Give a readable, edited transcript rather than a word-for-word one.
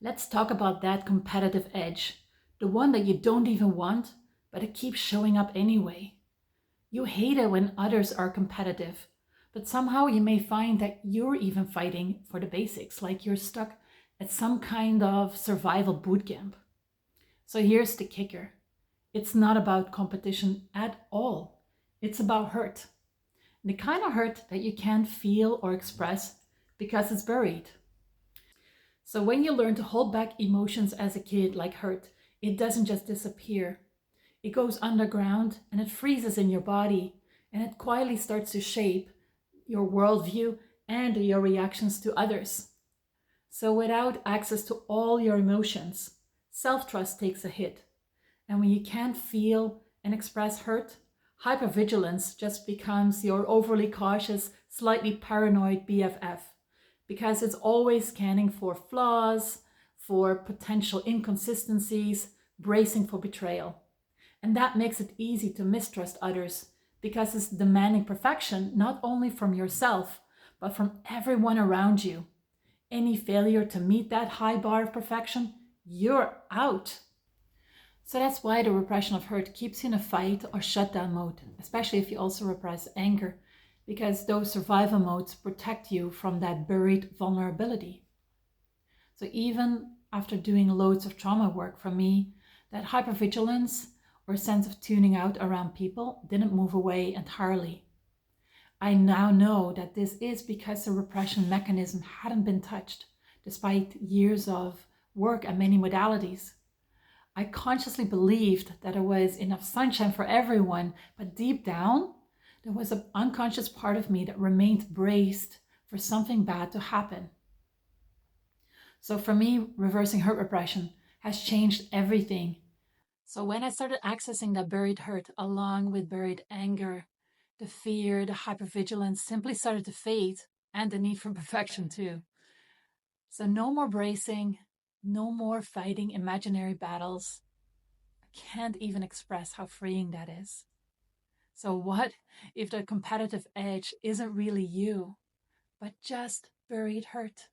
Let's talk about that competitive edge, the one that you don't even want, but it keeps showing up anyway. You hate it when others are competitive, but somehow you may find that you're even fighting for the basics, like you're stuck at some kind of survival boot camp. So here's the kicker. It's not about competition at all. It's about hurt. The kind of hurt that you can't feel or express because it's buried. So when you learn to hold back emotions as a kid, like hurt, it doesn't just disappear. It goes underground and it freezes in your body and it quietly starts to shape your worldview and your reactions to others. So without access to all your emotions, self-trust takes a hit. And when you can't feel and express hurt, hypervigilance just becomes your overly cautious, slightly paranoid BFF because it's always scanning for flaws, for potential inconsistencies, bracing for betrayal. And that makes it easy to mistrust others because it's demanding perfection not only from yourself, but from everyone around you. Any failure to meet that high bar of perfection, you're out. So that's why the repression of hurt keeps you in a fight or shutdown mode, especially if you also repress anger, because those survival modes protect you from that buried vulnerability. So even after doing loads of trauma work for me, that hypervigilance or sense of tuning out around people didn't move away entirely. I now know that this is because the repression mechanism hadn't been touched, despite years of work and many modalities. I consciously believed that there was enough sunshine for everyone, but deep down, there was an unconscious part of me that remained braced for something bad to happen. So for me, reversing hurt repression has changed everything. So when I started accessing that buried hurt along with buried anger, the fear, the hypervigilance simply started to fade, and the need for perfection too. So no more bracing, no more fighting imaginary battles. I can't even express how freeing that is. So what if the competitive edge isn't really you, but just buried hurt?